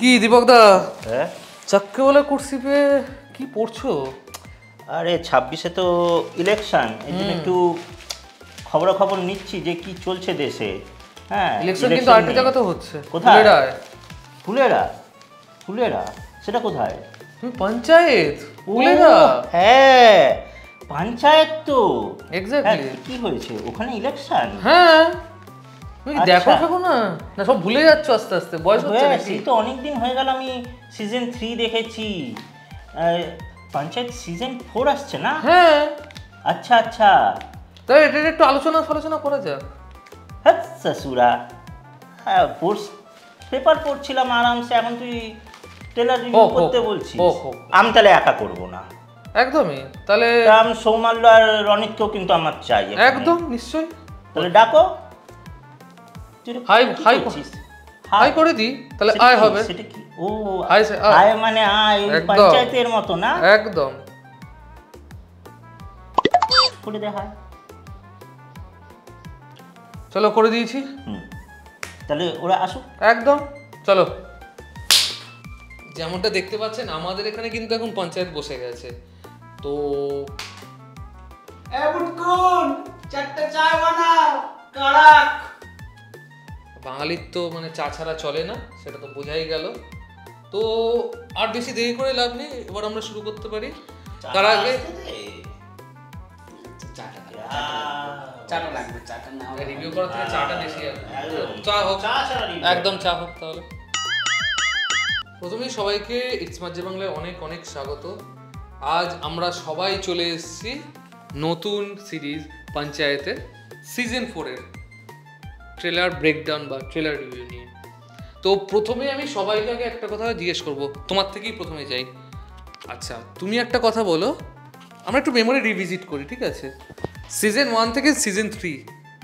কি দীপক দা, হ্যাঁ চাক্কেওয়ালা কুর্সি পে কি পড়ছো? আরে 26-এ তো ইলেকশন, এই জন্য একটু খবরাখবর নিচ্ছি যে কি চলছে দেশে। হ্যাঁ, ইলেকশন কিন্তু আরেকটা জায়গা তো হচ্ছে। কোথায়? ফুলেরা। ফুলেরা সেটা কোথায়? তুমি পঞ্চায়েত ফুলেরা? হ্যাঁ পঞ্চায়েত তো এক্স্যাক্টলি। কি হয়েছে ওখানে ইলেকশন? হ্যাঁ তুমি দেখো ফেকো না, না সব ভুলে যাচ্ছ আস্তে আস্তে, বয়স হচ্ছে নাকি? তো অনেকদিন হয়ে গেল, আমি সিজন 3 দেখেছি, পঞ্চায়েত সিজন 4 আসছে না? হ্যাঁ আচ্ছা আচ্ছা, তাহলে এটা একটু আলোচনা করা যাক। হ্যাঁ শাশুড়া, হ্যাঁ পেপার পড়ছিলাম আরামসে, এখন তুই ট্রেলার রিভিউ করতে বলছিস। আমি তাহলে একা করব না একদমই, তাহলে আমি সৌমাল্য আর রনিতকেও কিন্তু আমার চাই। একদম নিশ্চয়ই, তাহলে ডাকো। হাই হাই হাই করে দি, তাহলে আয় হবে। সেটা কি? ও আয় মানে আয় পঞ্চায়েতের মতো না? একদম করে দে হাই। চলো করে দিয়েছি। তাহলে ওরা আসুক একদম, চলো। যেমনটা দেখতে পাচ্ছেন আমাদের এখানে কিন্তু এখন পঞ্চায়েত বসে গেছে। তো বাঙালির তো মানে চা ছাড়া চলে না, সেটা তো বোঝাই গেল। তো আর বেশি দেরি করে লাভ নেই, এবার আমরা শুরু করতে পারি। তার আগে চাটা লাগবে, চাটা না রিভিউ করার থেকে চাটা বেশি আসবে। চা হোক, একদম চা হোক। তাহলে প্রথমেই সবাইকে ইটস মাঝে বাংলায় অনেক অনেক স্বাগত। আজ আমরা সবাই চলে এসেছি নতুন সিরিজ পঞ্চায়েতের সিজন 4-এর ট্রেলার ব্রেকডাউন বা ট্রেলার রিভিউ নিয়ে। তো প্রথমে আমি সবাইকে আগে একটা কথা জিজ্ঞেস করব, তোমার থেকেই প্রথমে যাই। আচ্ছা তুমি একটা কথা বলো, আমরা একটু মেমোরি রিভিজিট করি, ঠিক আছে? সিজন 1 থেকে সিজন 3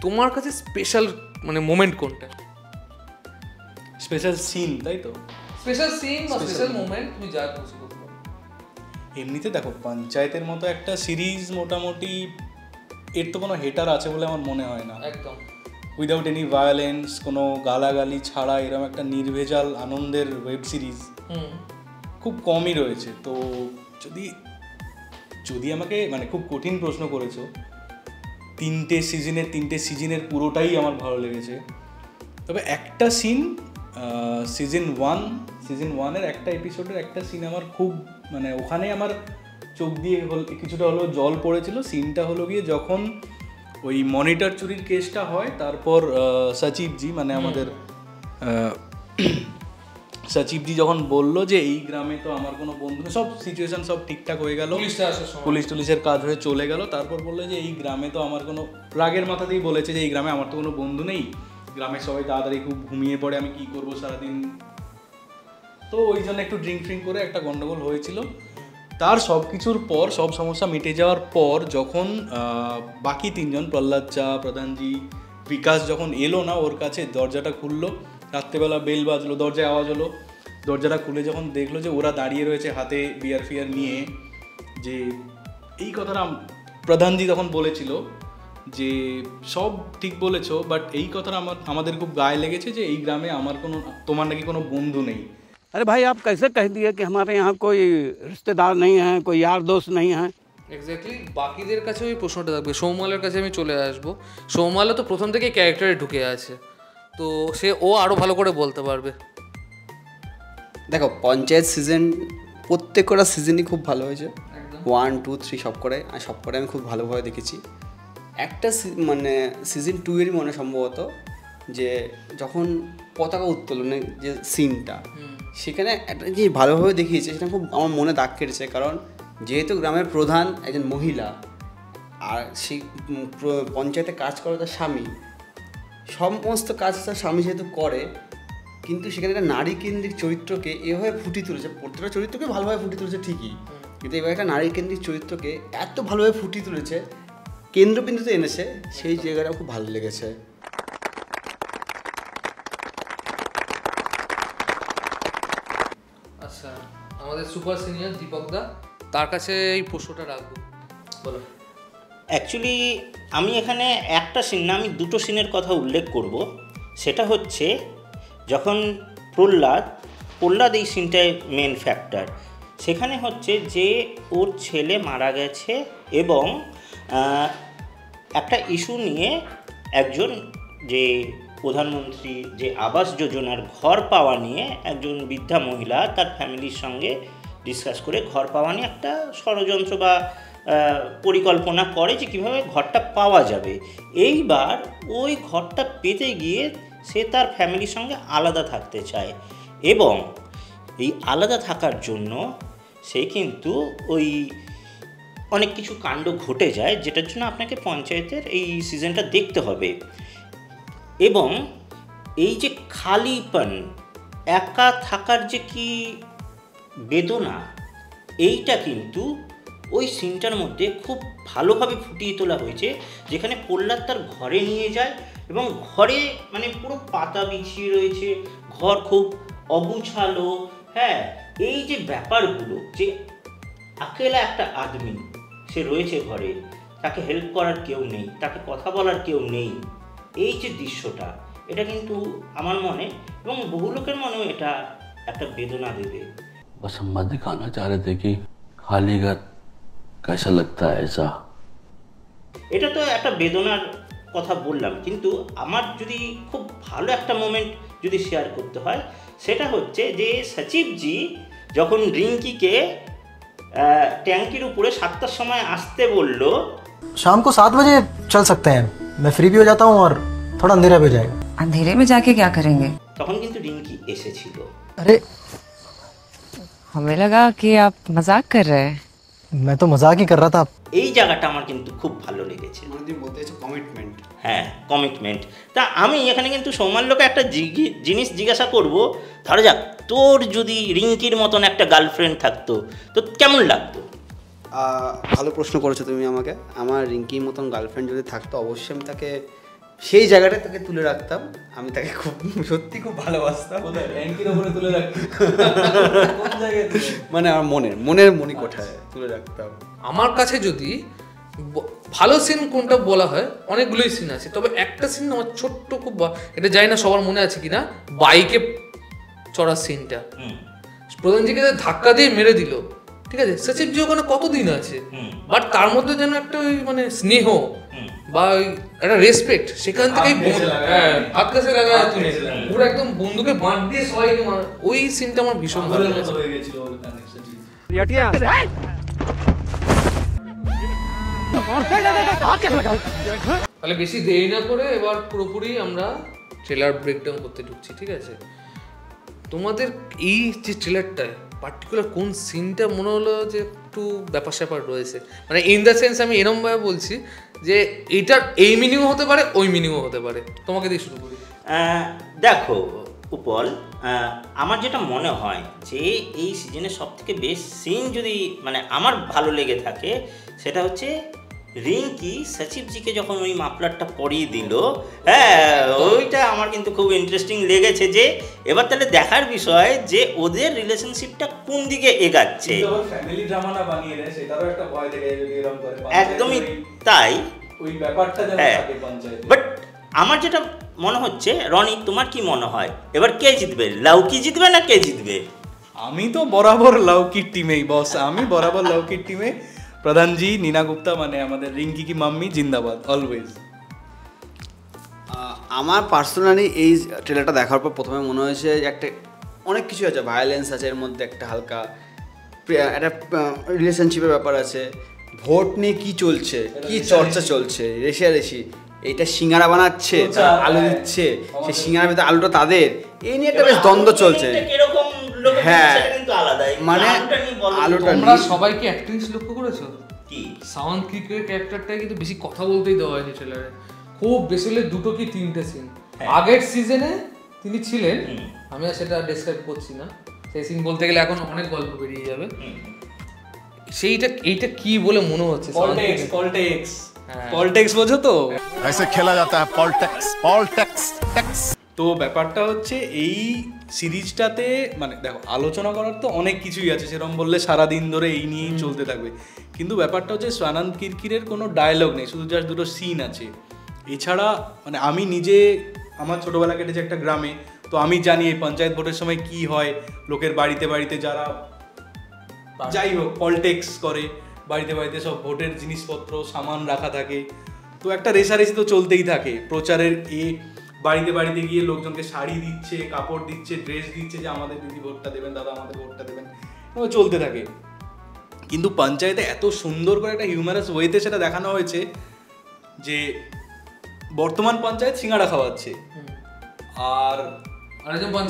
তোমার কাছে স্পেশাল মানে মোমেন্ট কোনটা? স্পেশাল সিন, তাই তো? স্পেশাল সিন বা স্পেশাল মোমেন্ট তুমি যা খুশি করতে পারো। এমনিতে দেখো, পঞ্চায়েতের মতো একটা সিরিজ মোটামুটি এর তো কোনো হেটার আছে বলে আমার মনে হয় না। একদম উইদাউট এনি ভায়োলেন্স, কোনো গালাগালি ছাড়া এরকম একটা নির্ভেজাল আনন্দের ওয়েব সিরিজ খুব কমই রয়েছে। তো যদি আমাকে মানে খুব কঠিন প্রশ্ন করেছো, তিনটে সিজনের পুরোটাই আমার ভালো লেগেছে। তবে একটা সিন সিজন 1-এর একটা এপিসোডের একটা সিন আমার খুব মানে ওখানে আমার চোখ দিয়ে কিছুটা হলেও জল পড়েছিল। সিনটা হলো গিয়ে যখন ওই মনিটর চুরির কেসটা হয়, তারপর সচিবজি মানে আমাদের সচিবজি যখন বললো যে এই গ্রামে তো আমার কোনো বন্ধু, সব সিচুয়েশন সব ঠিকঠাক হয়ে গেল, পুলিশের কাজ হয়ে চলে গেল, তারপর বললো যে এই গ্রামে তো আমার কোনো, রাগের মাথাতেই বলেছে যে এই গ্রামে আমার তো কোনো বন্ধু নেই, গ্রামের সবাই তাড়াতাড়ি খুব ঘুমিয়ে পড়ে, আমি কি করবো সারাদিন। তো ওই জন্য একটু ড্রিঙ্ক করে একটা গন্ডগোল হয়েছিল। তার সব কিছুর পর, সব সমস্যা মিটে যাওয়ার পর যখন বাকি তিনজন, প্রহ্লাদ চা, প্রধানজি, বিকাশ যখন এলো না ওর কাছে, দরজাটা খুললো, রাত্রেবেলা বেল বাজলো, দরজায় আওয়াজ হলো, দরজাটা খুলে যখন দেখলো যে ওরা দাঁড়িয়ে রয়েছে হাতে বিয়ার ফিয়ার নিয়ে, যে এই কথাটা প্রধানজি তখন বলেছিল যে সব ঠিক বলেছো, বাট এই কথাটা আমাদের খুব গায়ে লেগেছে যে এই গ্রামে তোমার নাকি কোনো বন্ধু নেই। अरे भाई आप कैसे कह दिए कि हमारे यहाँ कोई रिश्तेदार नहीं है, कोई यार दोस्त नहीं है? এক্স্যাক্টলি, বাকিদের কাছে ওই প্রশ্নটা থাকবে। সৌমালের কাছে আমি চলে আসবো। সৌমালও তো প্রথম থেকে ক্যারেক্টারে ঢুকে আছে, তো ও আরও ভালো করে বলতে পারবে। দেখো, পঞ্চায়েত সিজন প্রত্যেকটা সিজনই খুব ভালো হয়েছে, 1, 2, 3 সব করে আমি খুব ভালোভাবে দেখেছি। একটা মানে সিজন 2-এরই মনে সম্ভবত, যে যখন পতাকা উত্তোলনের যে সিনটা, সেখানে একটা যে ভালোভাবে দেখিয়েছে সেটা খুব আমার মনে দাগ কেটেছে। কারণ যেহেতু গ্রামের প্রধান একজন মহিলা, আর সেই পঞ্চায়েতে কাজ করে তার স্বামী, সমস্ত কাজ তার স্বামী যেহেতু করে, কিন্তু সেখানে একটা নারী কেন্দ্রিক চরিত্রকে এভাবে ফুটিয়ে তুলেছে। প্রত্যেকটা চরিত্রকে ভালোভাবে ফুটিয়ে তুলেছে ঠিকই, কিন্তু এবার একটা নারী কেন্দ্রিক চরিত্রকে এত ভালোভাবে ফুটিয়ে তুলেছে, কেন্দ্রবিন্দুতে এনেছে, সেই জায়গাটা খুব ভালো লেগেছে। আচ্ছা, আমাদের সুপার সিনিয়র দীপক দা, তার কাছে এই প্রশ্নটা রাখবো, বলো। অ্যাকচুয়ালি আমি এখানে একটা সিন না, আমি দুটো সিনের কথা উল্লেখ করব। সেটা হচ্ছে যখন প্রহ্লাদ প্রহ্লাদ এই সিনটাই মেন ফ্যাক্টর। সেখানে হচ্ছে যে ওর ছেলে মারা গেছে এবং একটা ইস্যু নিয়ে একজন যে প্রধানমন্ত্রী যে আবাস যোজনার ঘর পাওয়া নিয়ে একজন বৃদ্ধা মহিলা তার ফ্যামিলির সঙ্গে ডিসকাস করে ঘর পাওয়া নিয়ে একটা ষড়যন্ত্র বা পরিকল্পনা করে যে কীভাবে ঘরটা পাওয়া যাবে। এইবার ওই ঘরটা পেতে গিয়ে সে তার ফ্যামিলির সঙ্গে আলাদা থাকতে চায় এবং এই আলাদা থাকার জন্য সে কিন্তু ওই অনেক কিছু কাণ্ড ঘটে যায়, যেটার জন্য আপনাকে পঞ্চায়েতের এই সিজনটা দেখতে হবে। এবং এই যে খালিপন, একা থাকার যে কি বেদনা, এইটা কিন্তু ওই সিনটার মধ্যে খুব ভালোভাবে ফুটিয়ে তোলা হয়েছে, যেখানে প্রহ্লাদ তার ঘরে নিয়ে যায় এবং ঘরে মানে পুরো পাতা বিছিয়ে রয়েছে, ঘর খুব অগুছালো। হ্যাঁ, এই যে ব্যাপারগুলো, যে আকেলা একটা আদমি সে রয়েছে ঘরে, তাকে হেল্প করার কেউ নেই, তাকে কথা বলার কেউ নেই, এই যে দৃশ্যটা, এটা কিন্তু আমার মনে এবং বহু লোকের মনেও এটা একটা বেদনা দেবে। बस हम बात दिखाना चाह रहे थे कि खाली घर कैसा लगता है ऐसा। এটা তো একটা বেদনার কথা বললাম, কিন্তু আমার যদি খুব ভালো একটা মোমেন্ট যদি শেয়ার করতে হয়, সেটা হচ্ছে যে সচিবজি যখন রিঙ্কিকে ট্যাঙ্কির উপরে 7টার সময় আসতে বলল, शाम को 7 बजे चल सकते हैं, मैं फ्री भी हो जाता हूँ और थोड़ा अंधेरा भी हो जाएगा। अंधेरे में जाके क्या करेंगे? তখন কিন্তু রিঙ্কি এসেছিল। अरे हमें लगा कि आप मजाक कर रहे हैं। मैं तो मजाक ही कर रहा था। এই জায়গাটা আমার কিন্তু খুব ভালো লেগেছে। মানে তুমি বলতে চাইছো কমিটমেন্ট। হ্যাঁ, কমিটমেন্ট। তা আমি এখানে কিন্তু সৌমাল্যকে একটা জিনিস জিজ্ঞাসা করব, ধরা যাক তোর যদি রিঙ্কির মতন একটা গার্লফ্রেন্ড থাকতো তো কেমন লাগতো? ভালো প্রশ্ন করেছো তুমি আমাকে। আমার রিঙ্কির মতন গার্লফ্রেন্ড যদি থাকতো, অবশ্যই আমি তাকে সেই জায়গাটায় তাকে তুলে রাখতাম। আমি তাকে খুব সত্যি খুব ভালোবাসতাম। মানে আমার মনের মণিকোঠায় তুলে রাখতাম। আমার কাছে যদি ভালো সিন কোনটা বলা হয়, অনেকগুলোই সিন আছে, তবে একটা সিন আমার ছোট্ট খুব, এটা জানি না সবার মনে আছে কিনা, বাইকে চড়ার সিনটা প্রধানজিকে ধাক্কা দিয়ে মেরে দিল, ঠিক আছে, সচিবজি ওখানে কতদিন আছে, বাট তার মধ্যে যেন একটা ওই মানে স্নেহ বা একটা রেসপেক্ট সেখান থেকেই হাত কাছে লাগা, পুরো একদম বন্ধুকে বাঁধ দিয়ে সবাইকে, ওই সিনটা আমার ভীষণ ভালো লেগেছে। তাহলে বেশি দেরি না করে এবার পুরোপুরি আমরা ট্রেলার ব্রেকডাউন করতে ঢুকছি, ঠিক আছে? তোমাদের এই যে ট্রেলারটায় পার্টিকুলার কোন সিনটা মনে হলো যে একটু ব্যাপার স্যাপার রয়েছে, মানে ইন দ্য সেন্স আমি এরমভাবে বলছি যে এটার এই মিনিংও হতে পারে, ওই মিনিংও হতে পারে। তোমাকে দিয়ে শুরু করি। দেখো উপল, আমার যেটা মনে হয় যে এই সিজনের সবথেকে বেস্ট সিন যদি মানে আমার ভালো লেগে থাকে, সেটা হচ্ছে রিঙ্কি সচিবজিকে যখন ওই মাফলারটা পরিয়ে দিল। হ্যাঁ, ওইটা আমার কিন্তু খুব ইন্টারেস্টিং লেগেছে, যে এবার তাহলে দেখার বিষয় যে ওদের রিলেশনশিপটা কোন দিকে এগাচ্ছে। ফ্যামিলি ড্রামা না বানিয়ে দেয় সেটারও একটা ভয় থেকে এরকম করে। একদমই তাই, ওই ব্যাপারটা যেন থাকে পঞ্চায়েতে। বাট আমার যেটা মনে হচ্ছে, রনি তোমার কি মনে হয় এবার কে জিতবে? লাউকি জিতবে না কে জিতবে? আমি তো বরাবর লাউকির টিমেই বস, আমি বরাবর লাউকির টিমে। প্রধানজি, নীনা গুপ্তা মানে আমাদের রিঙ্কি কি মাম্মি জিন্দাবাদ অলওয়েজ। আমার পার্সোনালি এই ট্রেলারটা দেখার পর প্রথমে মনে হয়েছে একটা অনেক কিছু আছে, ভায়োলেন্স আছে এর মধ্যে, একটা হালকা একটা রিলেশনশিপের ব্যাপার আছে, ভোট নিয়ে কী চলছে, কী চর্চা চলছে, রেশারেশি, এইটা সিঙ্গারা বানাচ্ছে, আলু দিচ্ছে, সেই সিঙ্গারার ভিতরে আলুটা তাদের, এই নিয়ে একটা বেশ দ্বন্দ্ব চলছে। হ্যাঁ, মানে আলুটা তোমরা সবাই কি অ্যাক্টিং লক্ষ্য করেছো? কি সাউন্ড কিকের ক্যারেক্টারটাই কিন্তু বেশি কথা বলতেই দেওয়া হয়েছে ট্রেলারে, খুব বেশি হলে 2 কি 3টে সিন। আগের সিজনে তিনি ছিলেন, আমি আর সেটা ডেসক্রাইব করছি না, সেই সিন বলতে গেলে এখন অনেক গল্প বেরিয়ে যাবে। এইটা কি বলে মনে হচ্ছে? পলটেক্স বোঝো তো? ऐसे खेला जाता है पॉलिटिक्स। তো ব্যাপারটা হচ্ছে এই সিরিজটাতে মানে দেখো, আলোচনা করার তো অনেক কিছুই আছে, সেরকম বললে সারাদিন ধরে এই নিয়েই চলতে থাকবে, কিন্তু ব্যাপারটা হচ্ছে স্বানন্দ কিরকিরের কোনো ডায়লগ নেই, শুধু জাস্ট 2টো সিন আছে। এছাড়া মানে আমি নিজে, আমার ছোটোবেলা কেটেছে একটা গ্রামে, তো আমি জানি এই পঞ্চায়েত ভোটের সময় কি হয়, লোকের বাড়িতে বাড়িতে যারা যাই হোক পলিটিক্স করে, বাড়িতে বাড়িতে সব ভোটের জিনিসপত্র সামান রাখা থাকে, তো একটা রেষারেষি তো চলতেই থাকে। প্রচারের বাড়িতে বাড়িতে গিয়ে লোকজনকে শাড়ি দিচ্ছে, কাপড় দিচ্ছে, ড্রেস দিচ্ছে যে আমাদের দিদি ভোটটা দেবেন, দাদা আমাদের ভোটটা দেবেন, চলতে থাকে। কিন্তু পঞ্চায়েতে এত সুন্দর করে একটা হিউম্যারাস ওয়েতে সেটা দেখানো হয়েছে যে বর্তমান পঞ্চায়েত সিঙ্গাড়া খাওয়াচ্ছে, আর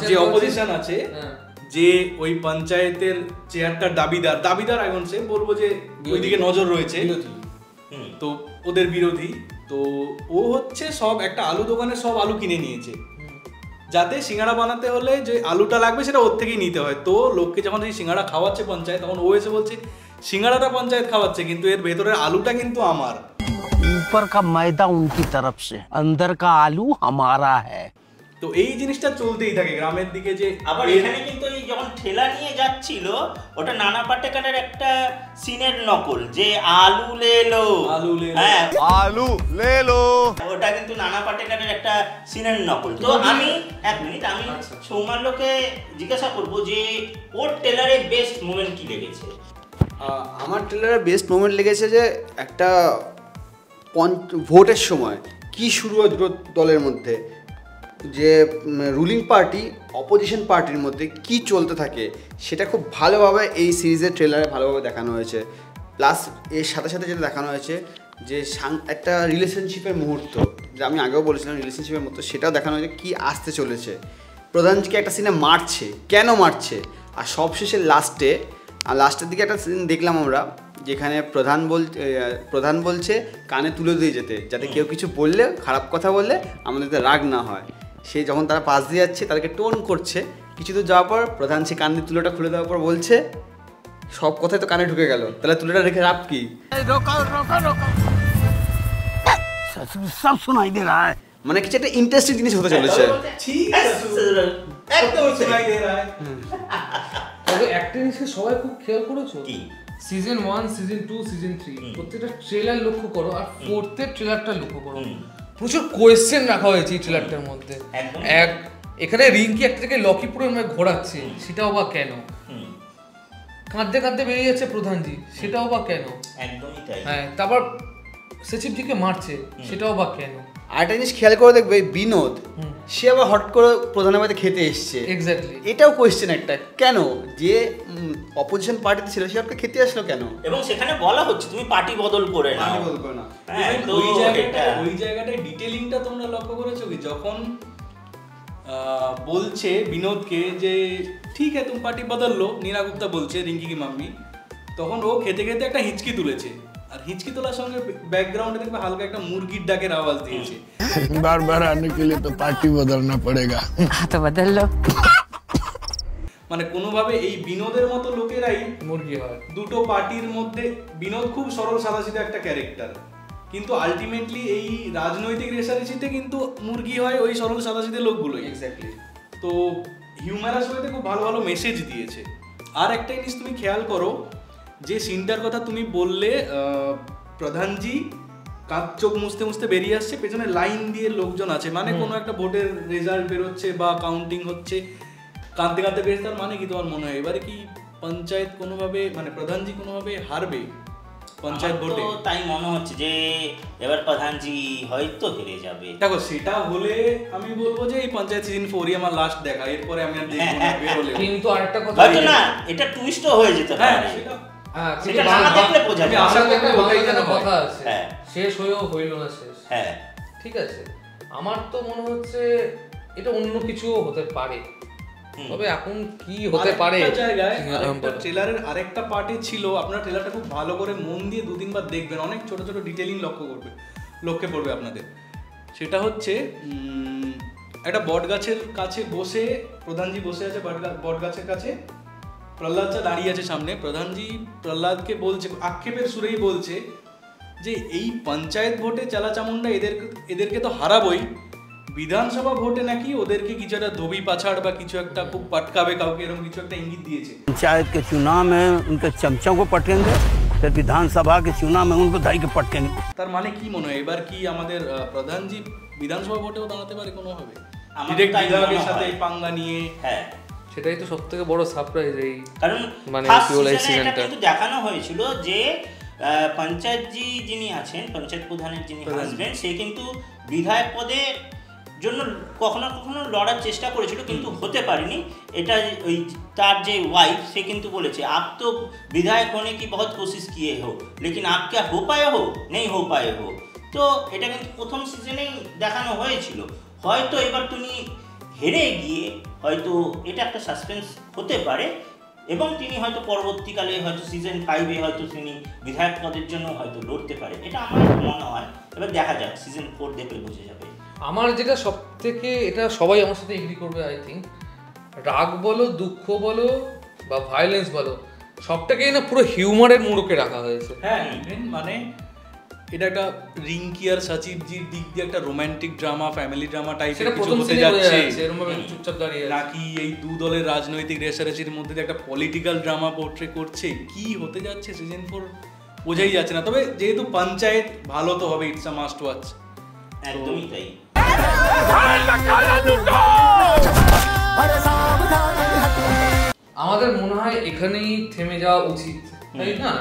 যে অপোজিশন আছে যে ওই পঞ্চায়েতের চেয়ারটার দাবিদার এখন সে বলবো যে ওইদিকে নজর রয়েছে, তো ওদের বিরোধী, তো ও হচ্ছে সব একটা আলু দোকানে সব আলু কিনে নিয়েছে, যাতে সিঙ্গাড়া বানাতে হলে যে আলুটা লাগবে সেটা ওর থেকেই নিতে হয়। তো লোককে যখন এই সিঙ্গাড়া খাওয়াচ্ছে পঞ্চায়েত, তখন ও এসে বলছে সিঙ্গাড়াটা পঞ্চায়েত খাওয়াচ্ছে কিন্তু এর ভেতরের আলুটা কিন্তু আমার। ऊपर का मैदा उनकी तरफ से, अंदर का आलू हमारा है। তো এই জিনিসটা চলতেই থাকে গ্রামের দিকে। যে আবার এখানে কিন্তু এই যখন ঠেলা নিয়ে যাচ্ছিল ওটা নানা পাটেকারের একটা সিনের নকল, যে আলু লে লো, হ্যাঁ आलू ले लो, ওটা কিন্তু নানা পাটেকারের একটা সিনের নকল। তো আমি এক মিনিট, আমি সৌমাল্যকে জিজ্ঞাসা করবো যে ওর টেলারে বেস্ট মোমেন্ট কি লেগেছে? আমার ট্রেলারে বেস্ট মোমেন্ট লেগেছে যে একটা ভোটের সময় কি শুরু হয় দুটো দলের মধ্যে, যে রুলিং পার্টি অপোজিশন পার্টির মধ্যে কি চলতে থাকে সেটা খুব ভালোভাবে এই সিরিজের ট্রেলারে ভালোভাবে দেখানো হয়েছে। প্লাস এর সাথে সাথে যেটা দেখানো হয়েছে যে একটা রিলেশনশিপের মুহূর্ত, যে আমি আগেও বলেছিলাম রিলেশনশিপের মুহূর্ত, সেটাও দেখানো হয়েছে কি আসতে চলেছে। প্রধানজিকে একটা সিনে মারছে, কেন মারছে, আর সবশেষে লাস্টের দিকে একটা সিন দেখলাম আমরা, যেখানে প্রধান বলছে কানে তুলে দিয়ে যেতে, যাতে কেউ কিছু বললে, খারাপ কথা বললে আমাদের রাগ না হয়। সে যখন তারা পাশ দিয়ে যাচ্ছে তাদেরকে টোন করছে, কিছু দূর যাওয়ার পর প্রধান সে কানের তুলোটা খুলে দেওয়ার পর বলছে সব কথাই তো কানে ঢুকে গেল, তাহলে তুলোটা রেখে লাভ কি? सब सुनाई दे रहा है। মানে কিছু একটা ইন্টারেস্টিং জিনিস হতে চলেছে। তবে একটা জিনিসকে সবাই খুব খেয়াল করেছো, সিজন 1, সিজন 2, সিজন 3 প্রত্যেকটা ট্রেলার লক্ষ্য করো, আর ফোর্থের ট্রেলারটা লক্ষ্য করো, প্রচুর কোয়েশ্চেন রাখা হয়েছে এই ট্রেলারটার মধ্যে। এখানে রিঙ্কি একটা থেকে লকিপুরে ঘোরাচ্ছে, সেটাও বা কেন? কাঁদতে কাঁদতে বেরিয়ে যাচ্ছে প্রধানজি, সেটাও বা কেন? একদমই তাই। হ্যাঁ, তারপর সচিবজিকে মারছে, সেটাও বা কেন? আরেকটা জিনিস খেয়াল করে দেখবে, বিনোদ সে আবার হট করে প্রধানের বাড়িতে খেতে এসছে। এক্স্যাক্টলি, এটাও কোয়েশ্চেন একটা, কেন যে অপোজিশন পার্টিতে ছিল সে হটকে খেতে আসলো কেন? এবং সেখানে বলা হচ্ছে তুমি পার্টি বদল করে না, ওই জায়গাটায় ডিটেলিংটা তোমরা লক্ষ্য করেছো কি? যখন বলছে বিনোদকে যে ঠিক আছে তুমি পার্টি বদল লো, নীনা গুপ্তা বলছে রিঙ্কি কি মাম্মি, তখন ও খেতে খেতে একটা হিচকি তুলেছে, আর হিচকি তোলার সঙ্গে ব্যাকগ্রাউন্ডে দেখবে হালকা একটা মুরগির ডাকের আওয়াজ দিয়েছে। बार-बार आने के लिए तो पार्टी बदलना पड़ेगा। हाँ तो बदल लो। মানে কোনোভাবে এই বিনোদের মতো লোকেরাই মুরগি হয় দুটো পার্টির মধ্যে। বিনোদ খুব সরল সাদাসিধা একটা ক্যারেক্টার, কিন্তু আলটিমেটলি এই রাজনৈতিক রেষারেষিতে কিন্তু মুরগি হয় ওই সরল সাদাসিধে লোকগুলোই। এক্স্যাক্টলি। তো হিউম্যারাস ওয়েতে খুব ভালো ভালো মেসেজ দিয়েছে। আর একটা জিনিস তুমি খেয়াল করো, যে সিনটার কথা তুমি বললে, প্রধানজি চোখ মুছতে মুছতে বেরিয়ে আসছে, পেছনে লাইন দিয়ে লোকজন আছে, মানে কোনো একটা ভোটের রেজাল্ট বেরোচ্ছে বা কাউন্টিং হচ্ছে, কাঁদতে কাঁদতে বেরিয়ে, তার মানে কি তোমার মনে হয় এবারে কি পঞ্চায়েত কোনোভাবে, মানে প্রধানজি কোনোভাবে হারবে পঞ্চায়েত ভোটে? তাই মনে হচ্ছে যে এবার প্রধানজি হয়তো হেরে যাবে। দেখো সেটা হলে আমি বলবো যে এই পঞ্চায়েত সিজন 4ই আমার লাস্ট দেখা, এরপরে আমি আর দেখব না বেরোলে। কিন্তু আরেকটা কথা হয়তো না, এটা টুইস্টও হয়ে যেতে পারে। সেটা না দেখলে বোঝা যায়। আশা করি ওটাই যেন কথা আছে, শেষ হয়েও হইল না শেষ। হ্যাঁ ঠিক আছে, আমার তো মনে হচ্ছে এটা অন্য কিছুও হতে পারে, তবে এখন কি হতে পারে? ট্রেলারের আরেকটা পার্টে ছিল, আপনারা ট্রেলারটা খুব ভালো করে মন দিয়ে 2-3 বার দেখবেন, অনেক ছোট ছোট ডিটেইলিং লক্ষ্যে পড়বে আপনাদের। সেটা হচ্ছে একটা বট গাছের কাছে বসে প্রধানজি বসে আছে, বট গাছের কাছে প্রহ্লাদ দাঁড়িয়ে আছে সামনে। প্রধানজি প্রহ্লাদকে বলছে, আক্ষেপের সুরেই বলছে যে এই পঞ্চায়েত ভোটে চালাচামুন্ডা এদেরকে তো হারাবই, বিধানসভা ভোটে নাকি ওদেরকে কিছু একটা ধোবি পাছাড় বা কিছু একটা খুব পটকাবে কাউকে, এরকম কিছু একটা ইঙ্গিত দিয়েছে। पंचायत के चुनाव में उनके चमचों को पटकेंगे, फिर विधानसभा के चुनाव में उनको धई के पटकेंगे। তার মানে কি মনে হয় এবার কি আমাদের প্রধানজি বিধানসভা ভোটেও দাঁড়াতে পারে কোনোভাবে? আমার ডিরেক্ট তাই বিধায়কের মনে সাথে হয়। পাঙ্গা নিয়ে। হ্যাঁ, সেটাই তো সব থেকে বড় সারপ্রাইজ এই কারণ মানে ফার্স্ট কি বলে সিজনে এটা সিজনটা কিন্তু দেখানো হয়েছিল যে পঞ্চায়েতজি যিনি আছেন, পঞ্চায়েত প্রধানের যিনি হাজবেন্ড, সে কিন্তু বিধায়ক পদে জন্য কখনো কখনো লড়ার চেষ্টা করেছিল কিন্তু হতে পারেনি। এটা ওই তার যে ওয়াইফ সে কিন্তু বলেছে আপ তো বিধায়ক होने की बहुत कोशिश किए हो लेकिन आप क्या हो पाए हो नहीं हो पाए हो। তো এটা কিন্তু প্রথম সিজনেই দেখানো হয়েছিল। হয়তো এবার তুমি হেরে গিয়ে হয়তো এটা একটা সাসপেন্স হতে পারে এবং তিনি হয়তো পরবর্তীকালে হয়তো সিজন 5-এ হয়তো তিনি বিধায়ক পদের জন্য হয়তো লড়তে পারে, এটা আমার মনে হয়। এবার দেখা যাক, সিজন 4 দেখলে বোঝা যাবে। আমার যেটা সব থেকে, এটা সবাই আমার সাথে এগ্রি করবে আই থিঙ্ক, রাগ বলো, দুঃখ বলো বা ভায়োলেন্স বলো, সবটাকেই না পুরো হিউমারের মোড়কে রাখা হয়েছে। হ্যাঁ, ইভেন মানে এটা একটা রিঙ্কি আর সচিবজির দিক দিয়ে একটা রোমান্টিক ড্রামা, ফ্যামিলি ড্রামা টাইপের কিছু হতে যাচ্ছে, চুপচাপ দাঁড়িয়ে নাকি এই দু দলের রাজনৈতিক রেষারেষির মধ্যে দিয়ে একটা পলিটিক্যাল ড্রামা পোর্ট্রে করছে, কি হতে যাচ্ছে সিজন 4 বোঝাই যাচ্ছে না। তবে যেহেতু পঞ্চায়েত ভালো তো হবে, ইটস আ মাস্ট ওয়াচ। একদমই তাই। আমাদের মনে হয় এখানেই থেমে যাওয়া উচিত, তাই না?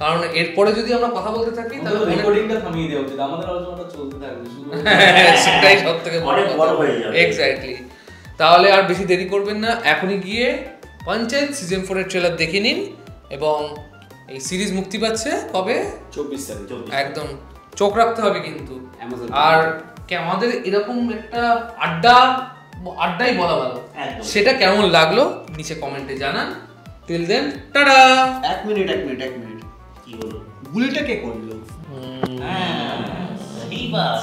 কারণ এরপরে যদি আমরা কথা বলতে থাকি তাহলে রেকর্ডিংটা থামিয়ে দেওয়া উচিত, আমাদের আলোচনাটা চলতে থাকবে, শুরু সেটাই সব থেকে বড় হয়ে যাবে। এক্স্যাক্টলি। তাহলে আর বেশি দেরি করবেন না, এখনই গিয়ে পঞ্চায়েত সিজন 4 এর ট্রেলার দেখে নিন। এবং এই সিরিজ মুক্তি পাচ্ছে কবে? 24 তারিখ। একদম চোখ রাখতে হবে কিন্তু। Amazon। আর আমাদের এরকম একটা আড্ডাই বলা ভালো, একদম। সেটা কেমন লাগলো নিচে কমেন্টে জানান। Till then tata. এক মিনিট কি হলো? গুলিটা কে করলো? এই বাস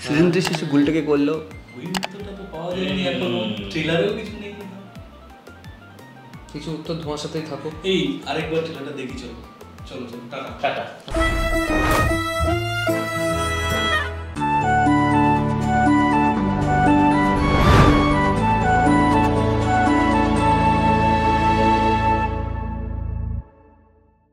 সিজন 3 শেষে গুলিটা কে করলো? ওই উত্তরটা তো পাওয়া যায়নি এখনো, ট্রেলারেও কিছু নেই। কিছু উত্তর ধোঁয়ার সাথেই থাকো। এই আরেকবার ট্রেলারটা দেখি, চলো চলো চলো, টাটা।